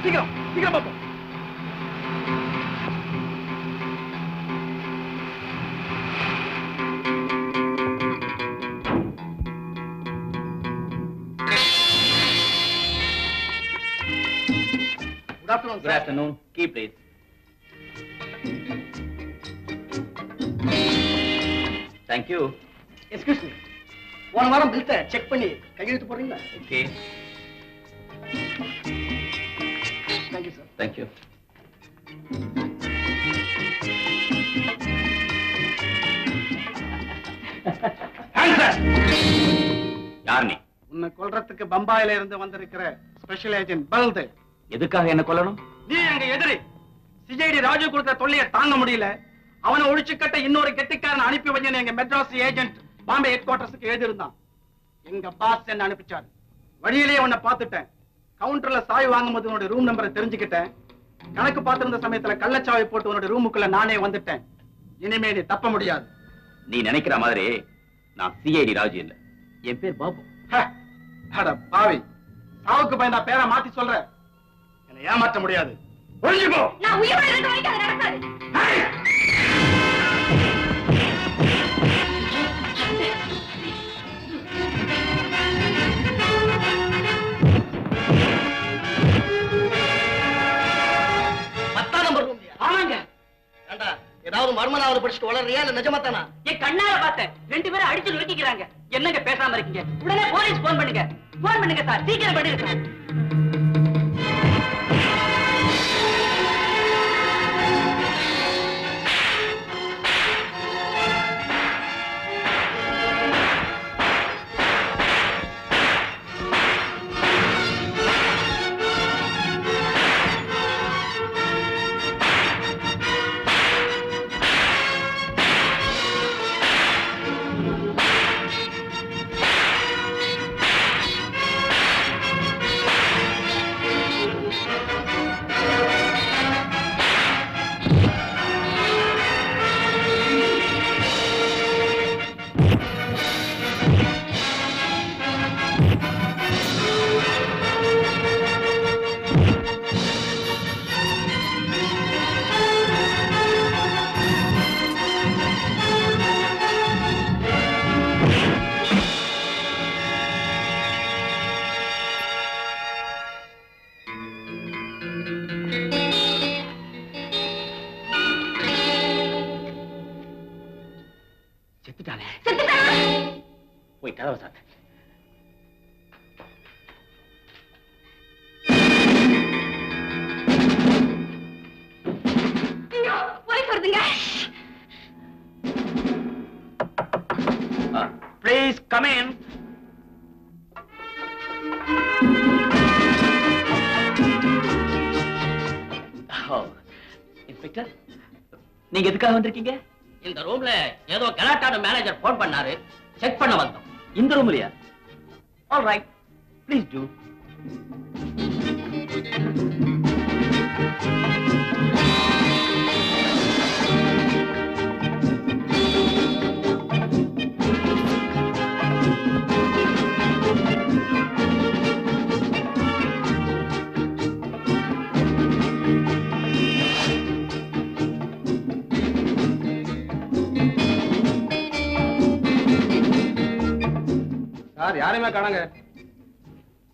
சீக்கிரம் சீக்கிரம் பாப்போம். Good afternoon. Key, please. Thank you. Excuse me. One வாரம் பில்லை செக் பண்ணி கையெழுத்து போடுறீங்களா? Okay. Thank you, sir. Thank you. Answer. யார் நீ? உன்னை கொல்றதுக்கு பம்பாயில இருந்து வந்திருக்கிற ஸ்பெஷல் ஏஜென்ட் பல்தே. எதுக்காக என்ன கொல்லணும்? நீ எங்க எதிரி. சிஐடி ராஜு கொடுத்த தொல்லையை தாங்க முடியல. அவனை ஒழிச்சு கட்ட இன்னொரு கெட்டிக்காரன் அனுப்பி வஞ்சன எங்க மெட்ராஸ் ஏஜென்ட் பாம்பே ஹெட் குவார்டர்ஸ்க்கு எழுதிருந்தான். எங்க பாஸ் என்ன அனுப்பிச்சாரு. வழியிலேயே உன்னை பார்த்துட்டேன். கவுண்டர்ல சாவி வாங்கும்போது உன்னோட ரூம் நம்பரை தெரிஞ்சுக்கிட்டேன். கணக்கு பார்த்திருந்த சமயத்துல கள்ளச்சாவி போட்டு உன்னோட ரூமுக்குள்ள நானே வந்துட்டேன். இனிமே நீ தப்ப முடியாது. நீ நினைக்கிற மாதிரி நான் சிஐடி ராஜு இல்ல. என் பேர் பாபு. அட பாவி, சாவுக்கு பயந்தா பேரை மாத்தி சொல்ற. என்னை ஏமாற்ற முடியாது. ஒழிஞ்சு போ. நான் உயிரோட இருக்க வரைக்கும் அது நடக்காது. ஏதாவது மர்மனாவது படிச்சுட்டு வளர்றியா இல்ல நிஜமாத்தானா? என் கண்ணால பார்த்தேன். 2 பேரும் அடிச்சு நொறுக்கிக்கிறாங்க. என்னங்க பேசாம இருக்கீங்க? உடனே போலீஸ் போன் பண்ணுங்க. போன் பண்ணுங்க சார், சீக்கிரம் பண்ணுங்க சார். போய் கதவை சாத்த. Please come in. இன்ஸ்பெக்டர், நீங்க எதுக்காக வந்திருக்கீங்க? இந்த ரூம்ல ஏதோ கலாட்டான மேனேஜர் போன் பண்ணாரு, செக் பண்ண வந்தோம். இந்த ரூம்லயா? All right, please do. Sir, யாரையுமே காணங்க.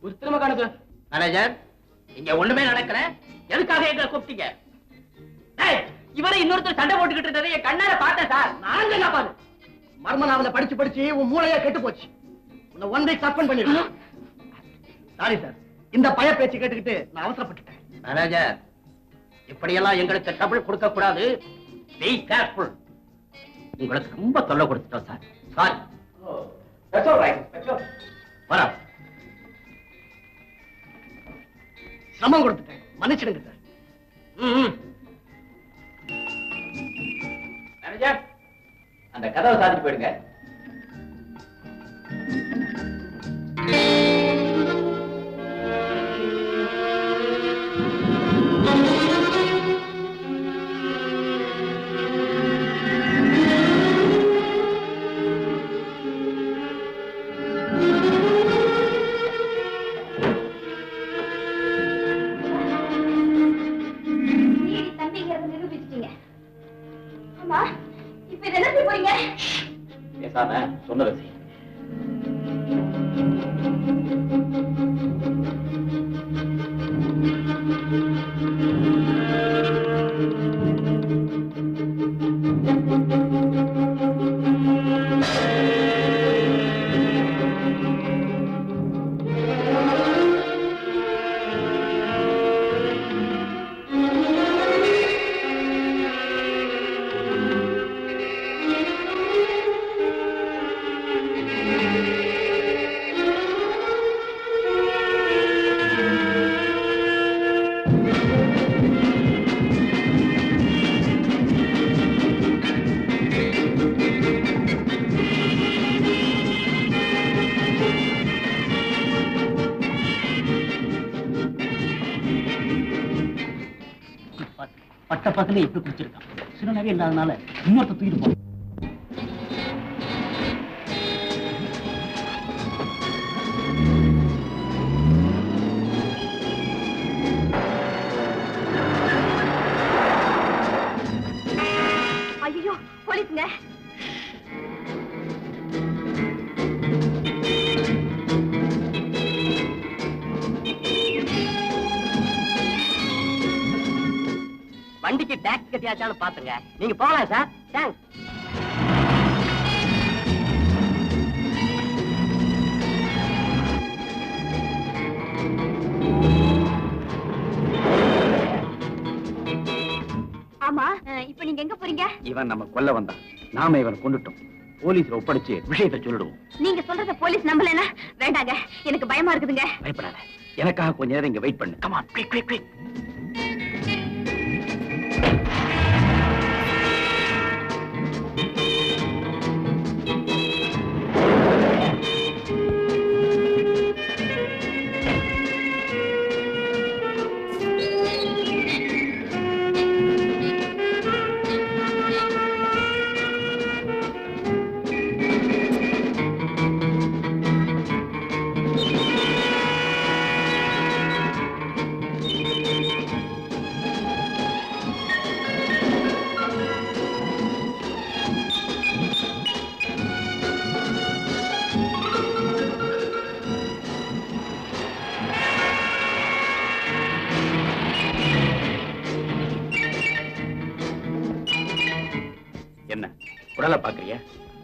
உத்தரமா காணுது. மேனேஜர், இங்க ஒண்ணுமே நடக்கல. எதுக்காக எங்களை கூப்பிட்டீங்க? இவரை இன்னொருத்தர் சண்டை போட்டுக்கிட்டு இருந்ததை என் கண்ணால பார்த்தேன் சார். நான் என்ன பாரு, மர்ம நாவல படிச்சு படிச்சு உன் மூளையா கெட்டு போச்சு. உன்னை 1 வீக் சஸ்பெண்ட் பண்ணிருக்கேன். சாரி சார், இந்த பய பேச்சு கேட்டுக்கிட்டு நான் அவசரப்பட்டுட்டேன். மேனேஜர், இப்படியெல்லாம் எங்களுக்கு ட்ரபிள் கொடுக்க கூடாது. Be careful. உங்களுக்கு ரொம்ப தொல்லை கொடுத்துட்டோம் sir. Sorry. That's all right, Inspector. வரா. சிரமம் கொடுத்துட்டேன், மன்னிச்சிடுங்க சார். மேனேஜர், அந்த கதவை சாதிச்சு போயிடுங்க. சொன்னதை செய். பக்கத்துல எப்படி குடிச்சிருக்கான். சில நிறைய இல்லாதனால இன்னொருத்த தூக்கிட்டு போ. ஐயோ போலீஸ்ங்க. வண்டிக்கு டாக்ஸ் கட்டியாச்சான்னு பாத்துங்க. நீங்க போகலாம் சார். தேங்க்ஸ். ஆமா இப்ப நீங்க எங்க போறீங்க? இவன் நம்ம கொல்ல வந்தான். நாம இவனை கொண்டுட்டோம். போலீஸ்ல ஒப்படைச்சு விஷயத்தை சொல்லிடுவோம். நீங்க சொல்றத போலீஸ் நம்பலனா வேண்டாங்க. எனக்கு பயமா இருக்குதுங்க. பயப்படாத. எனக்காக கொஞ்ச நேரம் இங்க வெயிட் பண்ணு. Come on, quick quick quick. என்ன உடலை பாக்குறியா?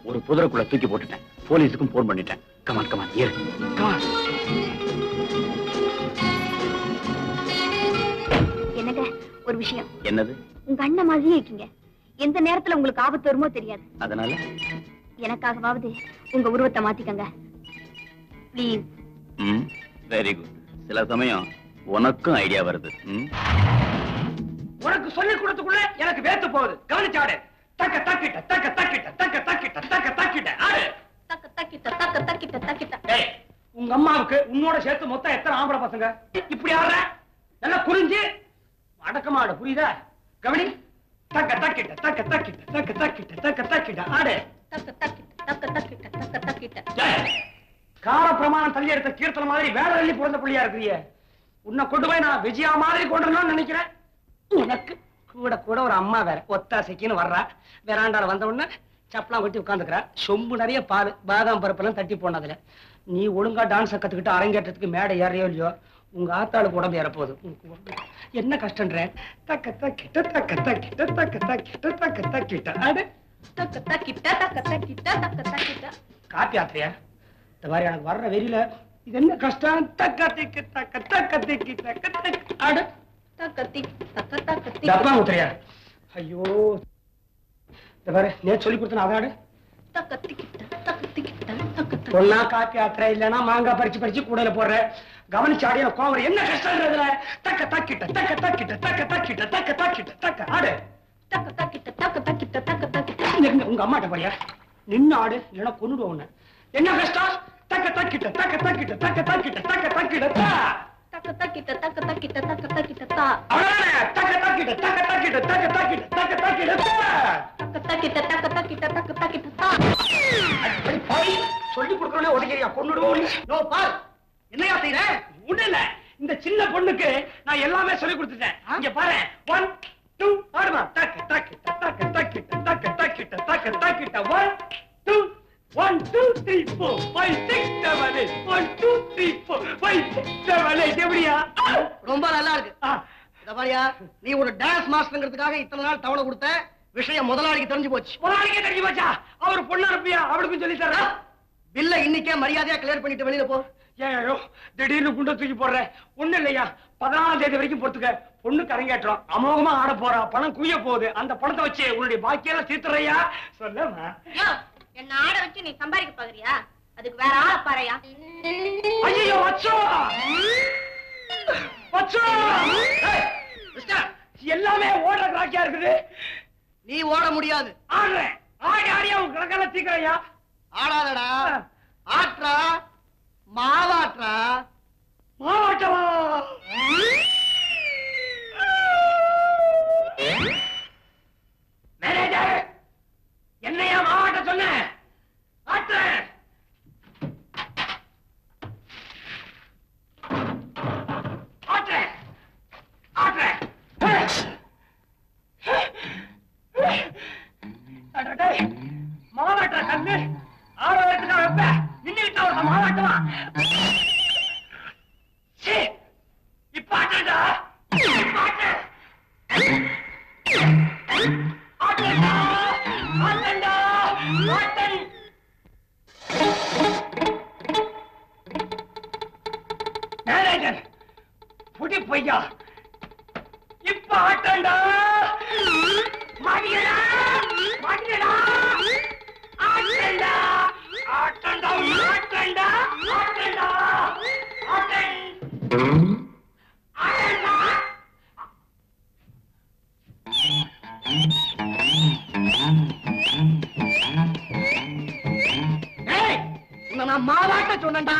ஒரு புதருக்குள்ள தூக்கி போட்டுட்டேன். போலீஸுக்கும் போன் பண்ணிட்டேன். கமான் கமான் ஏறு. கமான். என்னங்க ஒரு விஷயம். என்னது? உங்க அண்ணன் மாதிரியே இருக்கீங்க. எந்த நேரத்துல உங்களுக்கு ஆபத்து வருமோ தெரியாது. அதனால எனக்காகவாவது உங்க உருவத்தை மாத்திக்கங்க ப்ளீஸ். Very good. சில சமயம் உனக்கும் ஐடியா வருது. உனக்கு சொல்லி கொடுத்துக்குள்ள எனக்கு வேத்து போகுது. கவனிச்சாடு. தக்க தக்கிட்ட தக்க தக்கிட்ட தக்க தக்கிட்ட தக்க தக்கிட்ட ஆடு. தக்க தக்கிட்ட தக்க தக்கிட்ட தக்கிட்ட. டேய், உங்க அம்மாவுக்கு உன்னோட சேர்த்து மொத்தம் எத்தனை ஆம்பளை பசங்க? இப்படி ஆடுற? நல்லா புரிஞ்சு அடக்கமாடு. புரியுதா? கவனி. தக்க தக்கிட்ட தக்க தக்கிட்ட தக்க தக்கிட்ட தக்க தக்கிட்ட ஆடு. தக்க தக்கிட்ட தக்க தக்கிட்ட தக்க தக்கிட்ட. கார பிரமாணம் தள்ளி எடுத்த கீர்த்தன மாதிரி வேலை அள்ளி பிறந்த புள்ளியா இருக்கிறிய. உன்னை கொண்டு போய் நான் விஜயா மாதிரி கொண்டுறேன்னு நினைக்கிறேன். உனக்கு கூட கூட ஒரு அம்மா வேற ஒத்தாசைக்குன்னு வர்றா. வேறாண்டால வந்த உடனே சப்பலாம் கொட்டி உட்காந்துக்கிறா. சொம்பு நிறைய பால் பாதாம் பருப்பெல்லாம் தட்டி போனதுல. நீ ஒழுங்கா டான்ஸை கத்துக்கிட்டு அரங்கேற்றத்துக்கு மேடை ஏறையோ இல்லையோ உங்க ஆத்தாளுக்கு உடம்பு ஏறப்போகுது. என்ன கஷ்டன்ற? தக்க தக்கிட்ட தக்க தக்கிட்ட தக்க தக்கிட்ட தக்க தக்கிட்ட ஆடு. தக்க தக்கிட்ட தக்க தக்கிட்ட தக்க தக்கிட்ட. காப்பி ஆத்திரியா? இந்த மாதிரி எனக்கு வர்ற வெறியில இது என்ன கஷ்டம்? தக்க திக்கு தக்க தக்க திக்கி தக்க தக்க ஆடு. தக்க திக் தக்க தக்க திக். டப்பா முத்திரையா? ஐயோ, இந்த பாரு நேத்து சொல்லி கொடுத்தன அதாடு. தக்க திக்கிட்ட தக்க திக்கிட்ட தக்க தக்க. பொண்ணா காப்பி ஆத்திரை இல்லைன்னா மாங்காய் பறிச்சு பறிச்சு கூடையில போடுற. கவனிச்சு ஆடிய கோவம் என்ன கஷ்டம்ன்றதுல. தக்க தக்கிட்ட தக்க தக்கிட்ட தக்க தக்கிட்ட தக்க தக்கிட்ட தக்க ஆடு. தக்க தக்கிட்ட தக்க தக்கிட்ட தக்க தக்கிட்ட. உங்க அம்மாட்ட போறியா? நின்னு ஆடு இல்லைன்னா கொன்னுடுவோம் உன்னை. என்ன கஷ்டம்? தக்க தக்கிட்ட தக்க தக்கிட்ட தக்க தக்கிட்ட தக்க தக்கிட்ட தக்க தக்கிட்ட தக்க தக்கிட்ட தக்க தக்கிட்ட தா. அவ்வளவுதானே? தக்க தக்கிட்ட தக்க தக்கிட்ட தக்க தக்கிட்ட தக்க தக்கிட்ட தக்க தக்கிட்ட தக்க தக்கிட்ட தக்க தக்கிட்ட தா. சொல்லி கொடுக்கறே உடைக்கிறியா? கொன்னுடுவோம். நோ பார். என்னையா செய்யற? உடல. இந்த சின்ன பொண்ணுக்கு நான் எல்லாமே சொல்லி கொடுத்துட்டேன். இங்க பாரு. 1 2 ஆடுமா. தக்க தக்கிட்ட தக்க தக்கிட்ட தக்க தக்கிட்ட தக்க தக்கிட்ட 1 2 1 2 3 4 5 6 7 8 1 2 3 4 5 6 7 8 எப்படியா? ரொம்ப நல்லா இருக்கு. இத பாரியா, நீ ஒரு டான்ஸ் மாஸ்டர்ங்கிறதுக்காக இத்தனை நாள் தவணை கொடுத்த விஷயம் முதலாளிக்கு தெரிஞ்சு போச்சு. முதலாளிக்கே தெரிஞ்சு போச்சா? அவர் பொண்ணு அனுப்பியா அவளுக்கும் சொல்லி தர. பில்ல இன்னைக்கே மரியாதையா கிளியர் பண்ணிட்டு வெளியில போ. ஏயோ திடீர்னு குண்ட தூக்கி போடுற. ஒண்ணு இல்லையா, 14ஆம் தேதி வரைக்கும் பொறுத்துக்க. பொண்ணு கரங்கேற்றம் அமோகமா ஆட போறா, பணம் குய்ய போகுது. அந்த பணத்தை வச்சு உன்னுடைய பாக்கியெல்லாம் தீர்த்துறையா? சொல்லமா என்ன ஆட வச்சு நீ சம்பாதிக்க பாக்குறியா? அதுக்கு வேற ஆள பாறையா? ஐயோ வச்சோ வச்சோ, எல்லாமே ஓடுற கிராக்கியா இருக்குது. நீ ஓட முடியாது. ஆடுறேன், ஆடி ஆடியா உன் கிரகெல்லாம் தீக்கிறையா? ஆடாதடா, ஆற்றா மாவாற்றா. மாவாட்டவா? மேனேஜர், என்னையா மாவாட்ட சொன்ன? ஆற்றேன். ஆற்றேன் ஆற்றேன். மாவாட்டுற கண்ணு ஆரோக்கியத்துக்காக வைப்ப, இன்னைக்கு ஒரு மாவாட்டுவா. இப்ப ஆட்டா ஆட்டண்டா ஆட்டண்டா ஆட்டன். மேனேஜர் புடி பொய்யா, இப்ப ஆட்டண்டா. மாட்டிடா மாட்டிடா ஆட்டண்டா ஆட்டண்டா ஆட்டண்டா ஆட்டண்டா ஆட்டன் ஆட்டண்டா. ஏய், உன்னை நான் மாவாட்ட சொன்னேன்டா.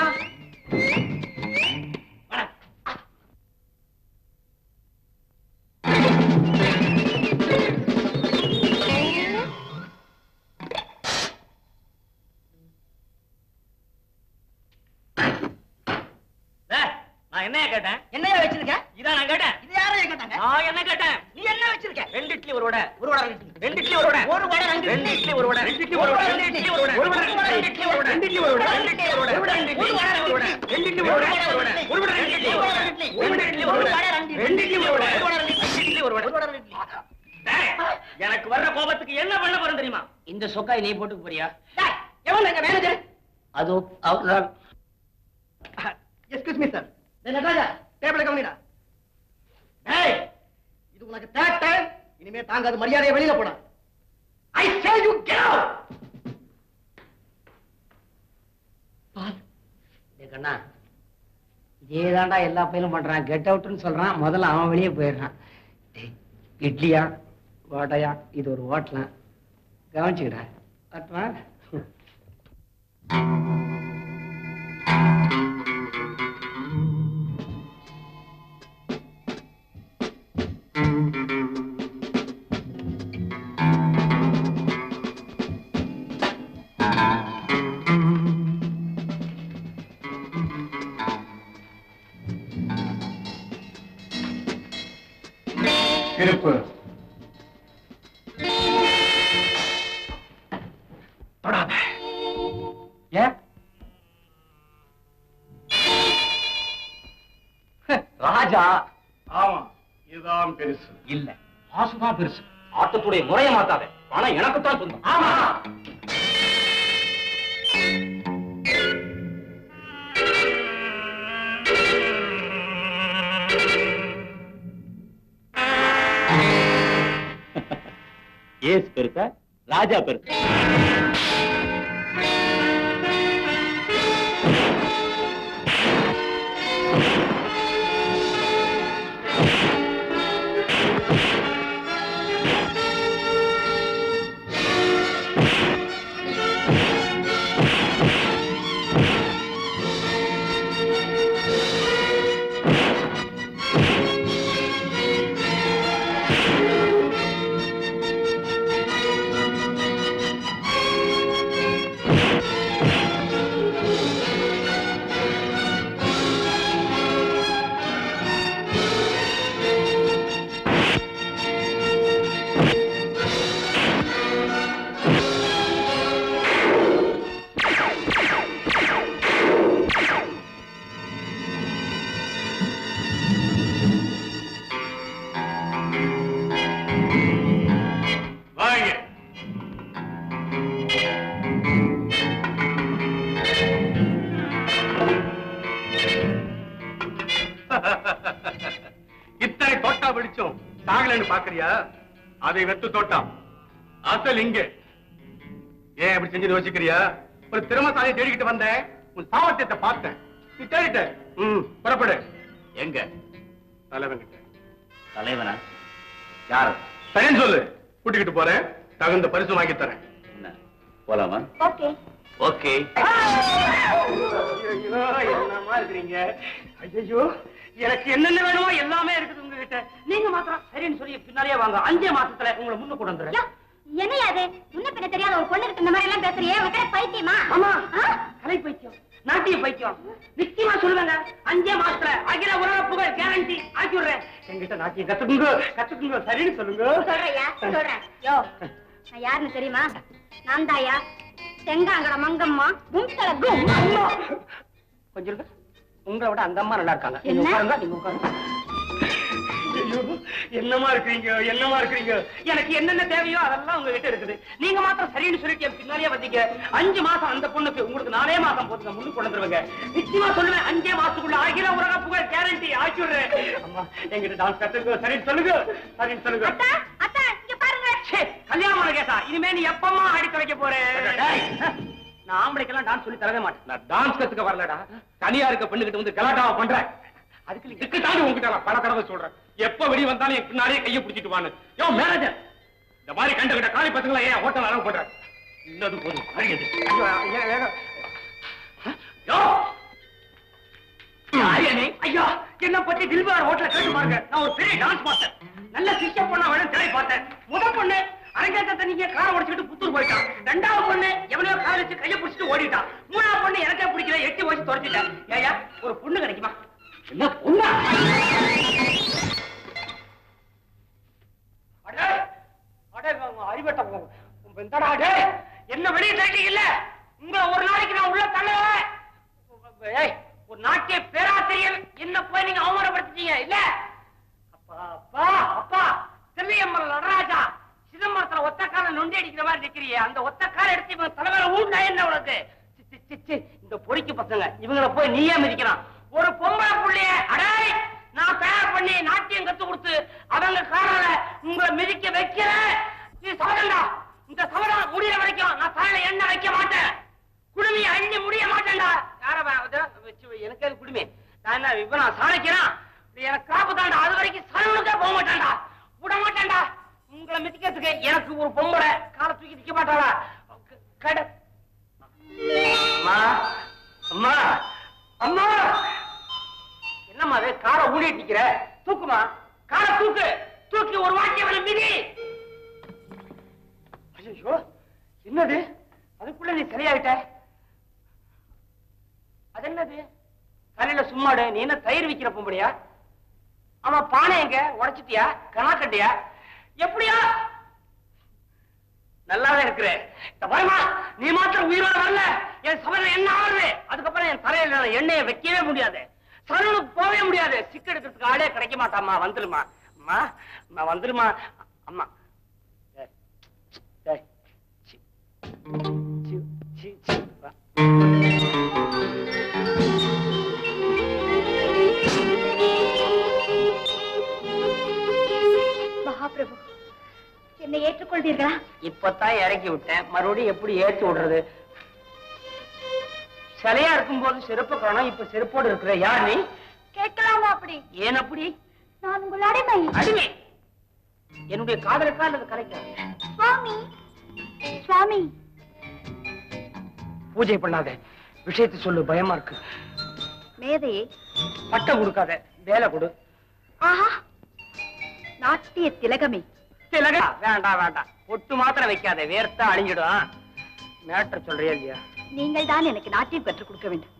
நான் என்னையா கேட்டேன்? என்னையா வச்சிருக்க? இதான் நான் கேட்டேன். இது யாரையா கேட்டாங்க? நான் என்ன கேட்டேன்? நீ என்ன வச்சிருக்க? 2 இட்லி ஒரு வடை. ஒரு வடை, 2 இட்லி. 2 இட்லி ஒரு வடை. ஒரு வடை, 2 இட்லி ஒரு வடை. 2 இட்லி ஒரு வடை. 2 இட்லி ஒரு வடை. 2 இட்லி ஒரு வடை. 2 இட்லி ஒரு வடை. 2 இட்லி ஒரு வடை. 2 இட்லி ஒரு வடை. 2 இட்லி ஒரு வடை. 1 வடை 2 இட்லி. 2 இட்லி ஒரு வடை. 2 இட்லி ஒரு வடை. 2 இட்லி ஒரு வடை. எனக்கு வர்ற கோபத்துக்கு என்ன பண்ண போறேன் தெரியுமா? இந்த சொக்காய் நீ போட்டுக்க போறியா? டேய், எவன் எங்க மேனேஜர்? அது அவர். Excuse me sir. நடராஜா, டேபிள கவனிடா. டேய், இது உனக்கு தேர்ட் டைம். இனிமே தாங்காது, மரியாதையை வெளியில போடா. I say you get out. கண்ணா, இதேதான்டா எல்லா பையனும் பண்றான். கெட் அவுட்னு சொல்றான், முதல்ல அவன் வெளியே போயிடுறான். இட்லியா வடையா, இது ஒரு ஹோட்டலாம், கவனிச்சுக்கிறேன். இருப்பு தொடாத. ஏன்? ராஜா. ஆமா, இதுதான் பெருசு. இல்ல, ஆசுதான் பெருசு. ஆட்டத்துடைய முறைய மாத்தாத. ஆனா எனக்குத்தான் சொந்தம். ஆமா. ஏஸ் பெருசா, ராஜா பெருசா? தானேன்னு பாக்குறியா? அதை வெத்து தோட்டம் அசல் இங்க. ஏன் அப்படி செஞ்சு யோசிக்கிறியா? ஒரு திறமசாலியை தேடிக்கிட்டு வந்தேன், உன் சாமர்த்தியத்தை பார்த்தேன், நீ தேடிட்ட. புறப்படு. எங்க? தலைவன்கிட்ட. தலைவனா? யாரு? சரின்னு சொல்லு, கூட்டிக்கிட்டு போறேன், தகுந்த பரிசு வாங்கி தரேன். போலாமா? ஓகே. ஓகே. என்னமா இருக்கிறீங்க? ஐயோ, எனக்கு என்னென்ன வேணுமோ எல்லாமே இருக்குது உங்ககிட்ட. நீங்க மாத்திரம் சரின்னு சொல்லி பின்னாலே வாங்க. 5 மாசத்துல உங்களை முன்ன கொண்டு வந்துடுறேன். என்னையா அது? முன்ன பின்ன தெரியாத ஒரு பொண்ணு இருக்கு இந்த மாதிரி எல்லாம் பேசுறியே, உனக்கு பைத்தியமா? ஆமா, கலை பைத்தியம், நாட்டிய பைத்தியம். நிச்சயமா சொல்லுவேங்க. 5 மாசத்துல அகில உலக புகழ் கேரண்டி ஆக்கி விடுறேன். என்கிட்ட நாட்டியம் கத்துக்குங்க. சரின்னு சொல்லுங்க. சொல்றையா? சொல்றேன். யோ, நான் யாருன்னு தெரியுமா? நான் தாயா செங்காங்கட மங்கம்மா கும்தல கும். கொஞ்சம் இருங்க. உங்களை விட அந்த அம்மா நல்லா இருக்காங்க. நீங்க உட்காருங்க. ஐயோ, என்னமா இருக்கிறீங்க? எனக்கு என்னென்ன தேவையோ அதெல்லாம் உங்ககிட்ட இருக்குது. நீங்க மாத்திரம் சரின்னு சொல்லிட்டு என் பின்னாலே வந்தீங்க. 5 மாசம் அந்த பொண்ணுக்கு, உங்களுக்கு 4 மாசம் போதுங்க. முன்னு கொண்டு வந்துருவாங்க. நிச்சயமா சொல்லுவேன், 5 மாசத்துக்குள்ள அகில உலக புகழ் கேரண்டி ஆக்கி விடுறேன். அம்மா, எங்கிட்ட டான்ஸ் கத்துக்க. சரின்னு சொல்லுங்க. அத்தா இங்க பாருங்க. கல்யாணம் கேட்டா இனிமே நீ எப்பமா ஆடி துறைக்க போற? நான் ஆம்பளைக்கெல்லாம் டான்ஸ் சொல்லி தரவே மாட்டேன். நான் டான்ஸ் கத்துக்க வரலடா, தனியா இருக்க பெண்ணுகிட்ட வந்து கலாட்டாவா பண்றேன். அதுக்கு தாண்டி உங்ககிட்ட நான் பல தடவை சொல்றேன், எப்ப வெளிய வந்தாலும் என் பின்னாடியே கையை பிடிச்சிட்டு வான்னு. யோ மேனேஜர், இந்த மாதிரி கண்டுகிட்ட காலி பசங்களை ஏன் ஹோட்டல் அலோவ் பண்ற? இன்னது போதும். ஐயா, என்ன பத்தி தில்பார் ஹோட்டல கேட்டு பாருங்க. நான் ஒரு பெரிய டான்ஸ் மாஸ்டர். நல்ல சிஷ்ய பொண்ணா வேணும் தேடி பார்த்தேன். முதல் பொண்ணு அரங்கேற்றத்தை நீங்க காரை உடைச்சுட்டு புத்தூர் போயிட்டான். 2வது பொண்ணு எவனையோ காரை வச்சு கையை பிடிச்சிட்டு ஓடிட்டான். 3வது பொண்ணு எனக்கே பிடிக்கல, எட்டி வச்சு துரைச்சிட்டேன். ஏயா, ஒரு பொண்ணு கிடைக்குமா? என்ன பொண்ணா? அறிவட்ட என்ன வெளியே தள்ளிட்டீங்கல்ல? உங்களை ஒரு நாளைக்கு நான் உள்ள தள்ளுவேன். ஒரு நாட்டிய பேராசிரியர் என்ன போய் நீங்க அவமானப்படுத்திட்டீங்க இல்ல? அப்பா தில்லையம்மன் நடராஜா சிதம்பரத்துல ஒத்தக்கால நொண்டி அடிக்கிற மாதிரி நிக்கிறியே, அந்த ஒத்தக்கால எடுத்து இவங்க தலைவர ஊண்டா என்ன உனக்கு? இந்த பொறிக்கு பசங்க இவங்களை போய் நீயே மிதிக்கிறான். ஒரு பொம்பளை புள்ளைய அடே நான் தயார் பண்ணி நாட்டியம் கத்து கொடுத்து அவங்க காரால உங்களை மிதிக்க வைக்கிறேன். நீ சவடா, இந்த சவடா முடிய வரைக்கும் நான் தலையில எண்ணெய் வைக்க மாட்டேன். குடுமி அள்ளி முடிய மாட்டேன்டா. எனக்கு அது குடுமி. நான் என்ன இப்ப நான் சாலைக்கிறான், எனக்கு காப்பு தாண்டா. அது வரைக்கும் சலனுக்கே போக மாட்டேன்டா, விட மாட்டேன்டா. உங்களை மிதிக்கிறதுக்கு எனக்கு ஒரு பொம்பளை காலை தூக்கி நிக்க மாட்டாளா? அம்மா அம்மா, என்னம்மா அது காரை ஊழிட்டு நிக்கிற? தூக்குமா, காரை தூக்கி ஒரு வாக்கிய வர மிதி. ஐயோ, என்னது? அதுக்குள்ள நீ சரியாயிட்ட. அது என்னது? தலையில சும்மாடு. நீ என்ன தயிர் விக்கிற பொம்பளையா? ஆமா, பானை எங்க உடைச்சிட்டியா? கணா கட்டியா? எப்படியா? நல்லாவே இருக்கிற. நீ மாத்திரம் உயிரோட வரல, என் சமையல என்ன ஆகுது? அதுக்கப்புறம் என் தலையில எண்ணெயை வைக்கவே முடியாது, சலனுக்கு போகவே முடியாது. சிக்க எடுக்கிறதுக்கு ஆளே கிடைக்க மாட்டாமா. வந்துருமா அம்மா, நான் வந்துருமா அம்மா. மகாபிரபு, என்னை ஏற்றுக்கொள்வீர்களா? இப்பதான் இறக்கி விட்டேன், மறுபடியும் எப்படி ஏற்றி விடுறது? சிலையா இருக்கும் போது செருப்பு காணோம், இப்ப செருப்போடு இருக்கிற. யார் நீ? கேட்கலாமா அப்படி? ஏன் அப்படி? நான் உங்கள் அடிமை. அடிமை? என்னுடைய காதலுக்கா அல்லது கலைக்கா? சுவாமி, சுவாமி. பூஜை பண்ணாத, விஷயத்தை சொல்லு, பயமா இருக்கு. மேதையே, பட்டம் கொடுக்காத, வேலை கொடு. ஆஹா, நாட்டிய திலகமே. திலகா? வேண்டாம், பொட்டு மாத்திரம் வைக்காத, வேர்த்தா அழிஞ்சிடும். மேட்டர் சொல்றியா இல்லையா? நீங்கள் தான் எனக்கு நாட்டியம் கற்றுக் கொடுக்க வேண்டும்.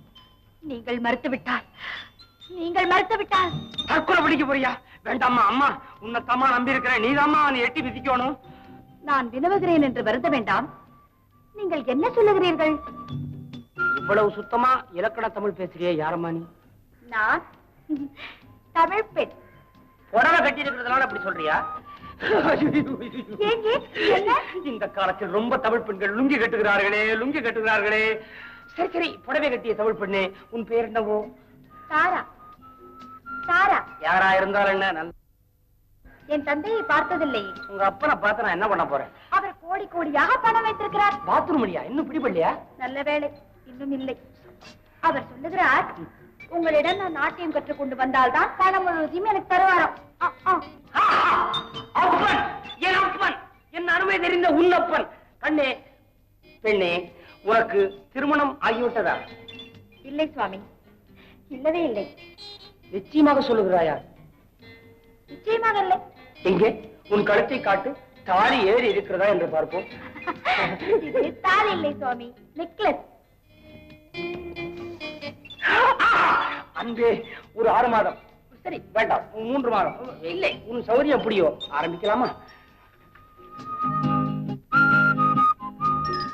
நீங்கள் மறுத்து விட்டால் தற்கொலை பிடிக்க போறியா? வேண்டாமா அம்மா, உன்னை தம்மா நம்பி இருக்கிறேன், நீதாம்மா அவனை எட்டி விதிக்கணும். நான் வினவுகிறேன் என்று வருந்த வேண்டாம். நீங்கள் என்ன சொல்லுகிறீர்கள்? இவ்வளவு சுத்தமா இலக்கண தமிழ் பேசுறியே, யாரம்மா நீ? நான் தமிழ் பெண். புடவை கட்டி இருக்கிறதுனால அப்படி சொல்றியா? இந்த காலத்தில் ரொம்ப தமிழ் பெண்கள் லுங்கி கட்டுகிறார்களே. சரி, புடவை கட்டிய தமிழ் பெண்ணே, உன் பேர் என்னவோ? தாரா. தாரா. யாரா இருந்தாலும் என்ன? என் தந்தையை பார்த்ததில்லை. உங்க அப்பனை பார்த்து நான் என்ன பண்ண போறேன்? அவர் கோடி கோடியாக பணம் வைத்திருக்கிறார். பாத்ரூம் இல்லையா? இன்னும் பிடிபடலையா? நல்ல வேளை, இன்னும் இல்லை. அவர் சொல்லுகிறார், உங்களிடம் நான் நாட்டியம் கற்றுக் கொண்டு வந்தால்தான் பணம் முழுவதையும் எனக்கு தருவாராம். அப்பன், என் அப்பன், என் அருமை தெரிந்த உன்னப்பன். கண்ணே, பெண்ணே, உனக்கு திருமணம் ஆகிவிட்டதா? இல்லை சுவாமி, இல்லவே இல்லை. நிச்சயமாக சொல்லுகிறாயா? நிச்சயமாக இல்லை. எங்கே உன் கழுத்தை காட்டு, தாலி ஏறி இருக்கிறதா என்று பார்ப்போம். இது தாலி இல்லை சுவாமி, நெக்லஸ். அன்பே, ஒரு 6 மாதம். சரி, வேண்டாம், 3 மாதம். இல்லை, உன் சௌரியம் எப்படியோ ஆரம்பிக்கலாமா?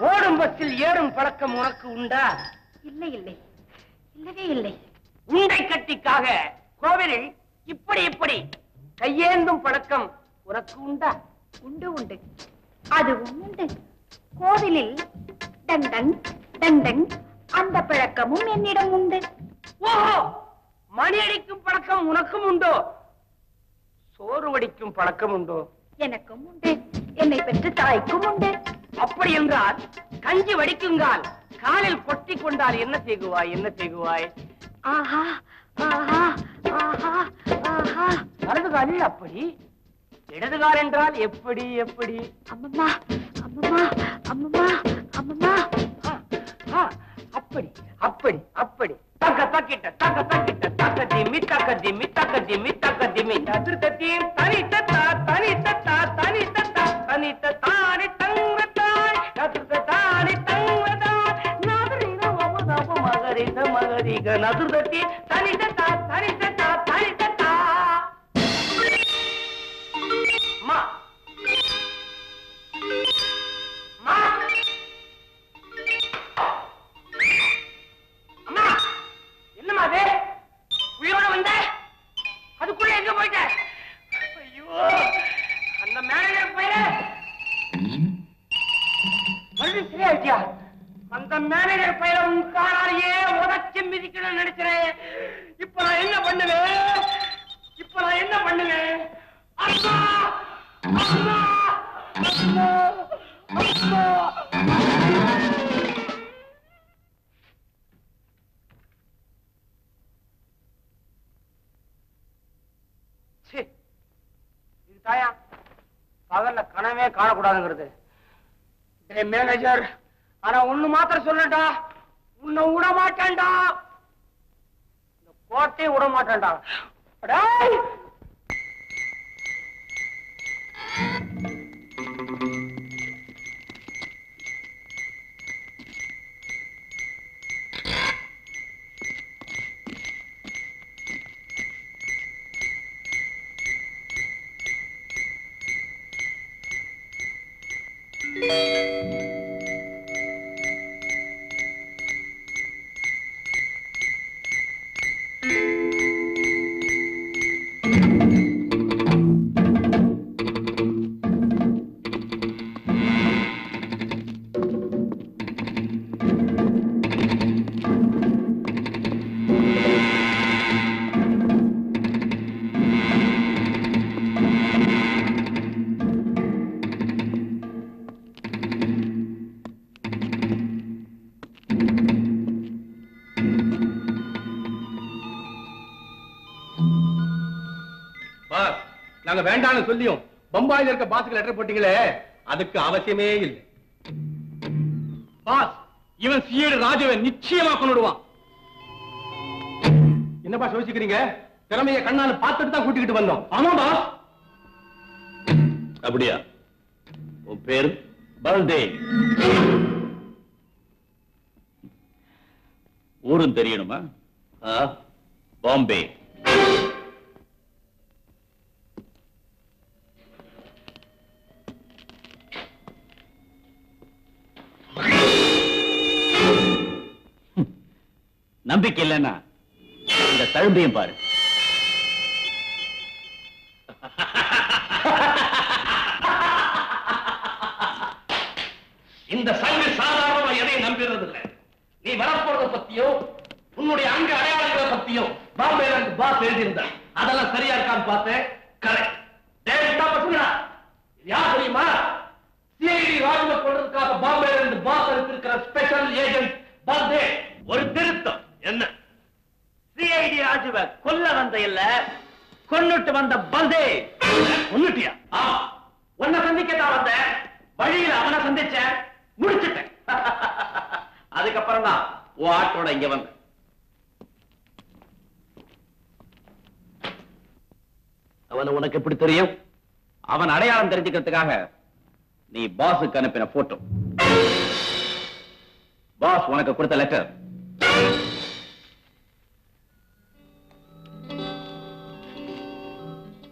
ஓடும் பஸ்ஸில் ஏறும் பழக்கம் உனக்கு உண்டா? இல்லை இல்லை, இல்லவே இல்லை. உண்டை கட்டிக்காக கோவிலில் இப்படி இப்படி கையேந்தும் பழக்கம் உனக்கு உண்டா? உண்டு உண்டு, அது உண்டு. கோவிலில் டங் டங் டங் டங் அந்த பழக்கமும் என்னிடம் உண்டு. ஓஹோ, மணி அடிக்கும் பழக்கம் உனக்கும் உண்டோ? சோறு வடிக்கும் பழக்கம் உண்டோ? எனக்கும் உண்டு, என்னை பெற்ற தாய்க்கும் உண்டு. அப்படி என்றால் கஞ்சி வடிக்குங்கால் காலில் கொட்டி கொண்டால் என்ன செய்குவாய்? என்ன செய்குவாய்? ஆஹா ஆஹா ஆஹா ஆஹா. வலது காலில் அப்படி, இடது கால் என்றால் எப்படி? எப்படி? அம்மம்மா அம்மம்மா அம்மம்மா அம்மம்மா. அப்படி அப்படி அப்படி தக்க தக்கிட்ட தக்க தக்கிட்ட தக்க திமி தக்க திமி தக்க திமி தக்க திமி அதிர்தத்தீம் தனி தத்தா தனி தத்தா தனி தத்தா தனி தத்தானி தங்கத்தாய் அதிர்தத்தானி தங்கத்தாய் நதுரின வமதப மகரித மகரிக நதுர்தத்தி தனி தத்தா தனி தத்தா தனி தத்தா. மா மா அம்மா, என்னம்மா அது? உயிரோட வந்த, அதுக்குள்ள எங்க போயிட்ட? ஐயோ, அந்த மேனேஜர் பையன மறுபடியும் சரியாயிட்டியா? அந்த மேனேஜர் பையனை உன் காலாலேயே உதச்சி மிதிக்கணும்னு நினைக்கிறேன். இப்ப நான் என்ன பண்ணுவேன்? இப்ப நான் என்ன பண்ணுவேன்? அம்மா அம்மா அம்மா அம்மா. இது தாயா பகல்ல கனவே காணக்கூடாதுங்கிறது. மேனேஜர், ஆனா ஒண்ணு மாத்திரம் சொல்லட்டா, உன்னை விட மாட்டேன்டா, இந்த கோட்டையை விட மாட்டேன்டா. அடேய், நாங்க வேண்டாம்னு சொல்லியும் பம்பாயில இருக்க பாஸுக்கு லெட்டர் போட்டீங்களே, அதுக்கு அவசியமே இல்லை. பாஸ், இவன் சிஏடி ராஜுவை நிச்சயமா கொண்டுடுவான். என்னப்பா யோசிக்கிறீங்க? திறமைய கண்ணால பார்த்துட்டு தான் கூட்டிக்கிட்டு வந்தோம். ஆமா பாஸ். அப்படியா? உன் பேரு பல்தேவ். ஊரும் தெரியணுமா? பாம்பே. நம்பிக்கை இல்லைன்னா இந்த தழும்பையும் பாரு. இந்த சங்கு சாதாரணமா எதையும் நம்பிடுறது இல்லை. நீ வரப்போறத பத்தியோ உன்னுடைய அங்க அடையாளங்களை பத்தியோ பாம்பேல பாஸ் எழுதியிருந்த அதெல்லாம் சரியா இருக்கான்னு பார்த்தேன். கரெக்ட். கொள்றதுக்காக பாம்பேல இருந்து பாஸ் அனுப்பியிருக்கிற ஸ்பெஷல் ஏஜென்ட் பல்தே. ஒரு திருத்தம். என்ன? சிஐடி ராஜுவை கொல்ல வந்த இல்ல, கொன்னுட்டு வந்த பல்தே. கொன்னுட்டியா? ஆமா. உன்னை சந்திக்கத்தான் வந்த. வழியில அவனை சந்திச்ச, முடிச்சுட்டேன். அதுக்கப்புறம் தான் உன் ஆட்டோட இங்க வந்த. அவன் உனக்கு எப்படி தெரியும்? அவன் அடையாளம் தெரிஞ்சுக்கிறதுக்காக நீ பாஸுக்கு அனுப்பின போட்டோ. பாஸ் உனக்கு கொடுத்த லெட்டர்.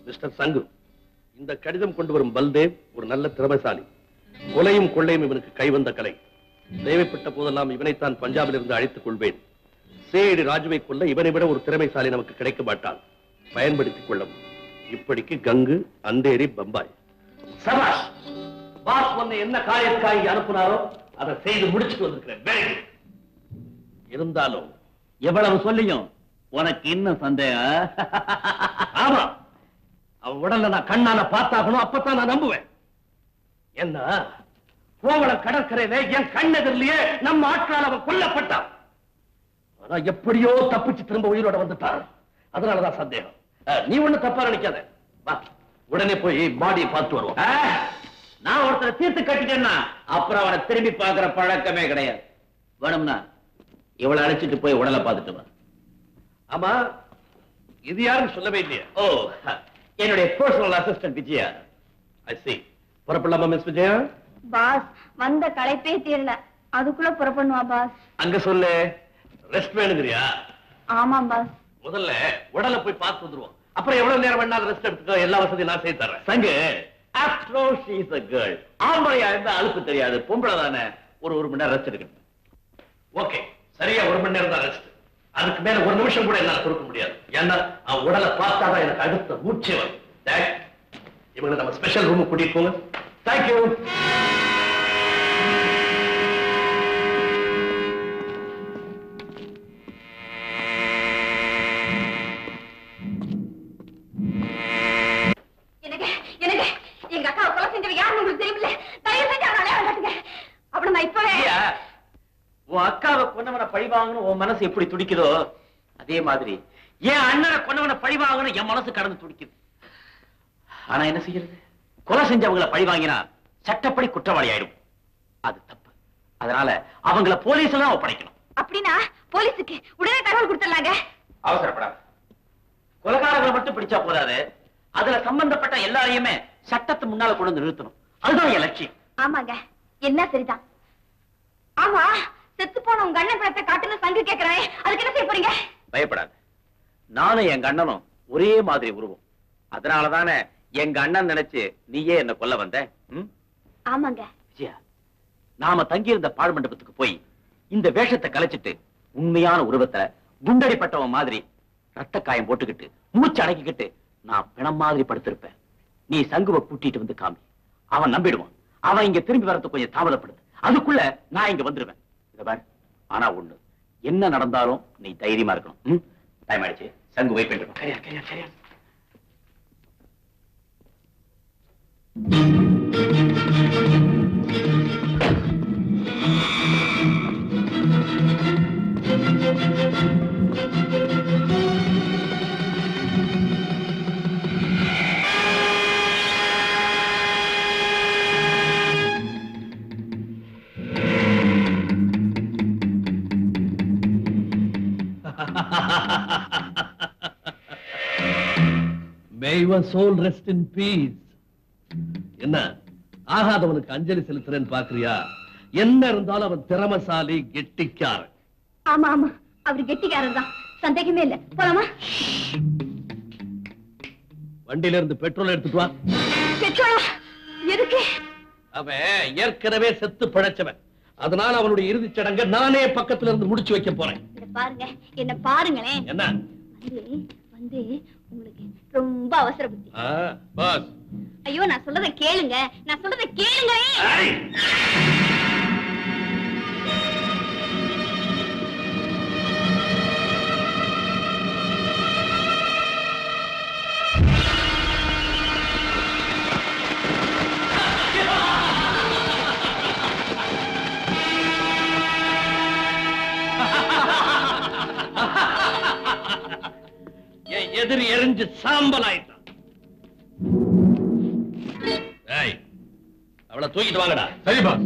மிஸ்டர் சங்கு, இந்த கடிதம் கொண்டு வரும் பல்தேவ் ஒரு நல்ல திறமைசாலி. கொலையும் கொள்ளையும் இவனுக்கு கைவந்த கலை. தேவைப்பட்ட போதெல்லாம் இவனைத்தான் பஞ்சாபில் இருந்து அழைத்துக் கொள்வேன். சேடி ராஜுவை கொல்ல இவனை விட ஒரு திறமைசாலி நமக்கு கிடைக்க மாட்டான். பயன்படுத்திக் கொள்ளவும். இப்படிக்கு கங்கு, அந்தேரி, பம்பாய். சபாஷ். பாஸ் உன்னை என்ன காரியத்துக்காக இங்க அனுப்புனாரோ அதை செய்து முடிச்சுட்டு வந்திருக்கிறேன். இருந்தாலும் எவ்வளவு சொல்லியும் உனக்கு இன்னும் சந்தேகம்? ஆமா, அவன் உடல்ல நான் கண்ணால பார்த்தாகணும், அப்பதான் நான் நம்புவேன். என்ன, கோவளம் கடற்கரையில என் கண்ணெதிரிலேயே நம்ம ஆட்களால் அவன் கொல்லப்பட்டான். ஆனா எப்படியோ தப்பிச்சு திரும்ப உயிரோட வந்துட்டான். அதனாலதான் சந்தேகம். நீ ஒண்ணு தப்பா நினைக்காத. வா, உடனே போய் பாடியை பார்த்து வருவோம். நான் ஒருத்தரை தீர்த்து கட்டிட்டேன்னா அப்புறம் அவனை திரும்பி பார்க்கிற பழக்கமே கிடையாது. வேணும்னா இவளை அழைச்சிட்டு போய் உடலை பார்த்துட்டு வா. ஆமா, இது யாரும் சொல்லவே இல்லையா? ஓ, என்னுடைய பர்சனல் அசிஸ்டன்ட் விஜயா. ஐ see. புறப்படலாமா மிஸ் விஜயா? பாஸ் வந்த களைப்பே தீரல, அதுக்குள்ள புறப்படுவா பாஸ். அங்க சொல்லு. ரெஸ்ட் வேணுங்கிறியா? ஆமா பாஸ். முதல்ல உடலை போய் பார்த்து வந்துருவோம். அப்புறம் எவ்வளவு நேரம் வேணாலும் ரெஸ்ட் எடுத்துக்க. எல்லா வசதியும் நான் செய்து தரேன். சங்கு, after all she is a girl. ஆம்பளையா இருந்தா அலுப்பு தெரியாது, பொம்பளை தானே. ஒரு மணி நேரம் ரெஸ்ட் எடுக்கணும். ஓகே, சரியா 1 மணி நேரம் தான் ரெஸ்ட். அதுக்கு மேல 1 நிமிஷம் கூட என்னால கொடுக்க முடியாது. ஏன்னா அவன் உடலை பார்த்தாதான் எனக்கு அடுத்த மூச்சே வரும். இவங்களை நம்ம ஸ்பெஷல் ரூமுக்கு கூட்டிட்டு போங்க. தேங்க்யூ. எங்க அக்கா கொலை செஞ்சவ யாருன்னு உங்களுக்கு தெரியல. தயவு செஞ்சு அவனாலே விளையாட்டுங்க. அப்படி நான் இப்பவே உன் அக்காவை கொன்னவனை பழி வாங்கணும் உன் மனசு எப்படி துடிக்குதோ அதே மாதிரி என் அண்ணனை கொன்னவனை பழி வாங்கணும் என் மனசு கடந்து துடிக்குது. ஆனா என்ன செய்யறது? கொலை செஞ்சவங்களை பழி வாங்கினா சட்டப்படி குற்றவாளி ஆயிடும். அது தப்பு. அதனால அவங்கள போலீஸ் எல்லாம் ஒப்படைக்கணும். அப்படின்னா போலீஸுக்கு உடனே தகவல் கொடுத்துடலாங்க. அவசரப்படாது. கொலைகாரங்களை மட்டும் பிடிச்சா போதாது, அதுல சம்பந்தப்பட்ட எல்லாரையுமே சட்டத்து முன்னால கொண்டு வந்து நிறுத்தணும். அதுதான் என் லட்சியம். ஆமாங்க, என்ன சரிதான். ஆமா, செத்து போன உங்க அண்ணன் படத்தை காட்டுன்னு சங்கு கேட்கிறேன், அதுக்கு என்ன செய்ய போறீங்க? பயப்படாது. நானும் எங்க அண்ணனும் ஒரே மாதிரி உருவம். அதனாலதானே எங்க அண்ணன் நினைச்சு நீயே என்ன கொல்ல வந்த. ஆமாங்க விஜயா, நாம தங்கியிருந்த பாழ் மண்டபத்துக்கு போய் இந்த வேஷத்தை கலைச்சிட்டு உண்மையான உருவத்தை குண்டடிப்பட்டவன் மாதிரி ரத்த காயம் போட்டுக்கிட்டு மூச்சு அடக்கிக்கிட்டு நான் பிணம் மாதிரி படுத்திருப்பேன். நீ சங்குவை கூட்டிட்டு வந்து காமி. அவன் நம்பிடுவான். அவன் இங்க திரும்பி வரது கொஞ்சம் தாமதப்படுது. அதுக்குள்ள நான் இங்க வந்துருவேன். இத பாரு, ஆனா ஒண்ணு, என்ன நடந்தாலும் நீ தைரியமா இருக்கணும். டைம் ஆயிடுச்சு, சங்கு வெயிட் பண்ணிட்டு. சரியா சரியா சரியா. May your soul rest in peace. என்ன ஆகாதவனுக்கு அஞ்சலி செலுத்துறேன்னு பாக்குறியா? என்ன இருந்தாலும் அவன் திறமசாலி, கெட்டிக்காரன். ஆமா ஆமா, அவரு கெட்டிக்காரன் தான், சந்தேகமே இல்ல. போலாமா? வண்டியில இருந்து பெட்ரோல் எடுத்துட்டு வா. பெட்ரோலா? எதுக்கு? அவன் ஏற்கனவே செத்து பிழைச்சவன். அதனால அவனுடைய இறுதிச் சடங்கை நானே பக்கத்துல இருந்து முடிச்சு வைக்க போறேன். பாருங்க, என்ன பாருங்களேன். என்ன வந்து உங்களுக்கு ரொம்ப அவசர புத்தி. பாஸ், ஐயோ, நான் சொல்றதை கேளுங்க, நான் சொல்றதை கேளுங்க. எதிரி எரிஞ்சு சாம்பல் ஆயிட்டான். அவளை தூக்கிட்டு வாங்கடா. சரி பாஸ்.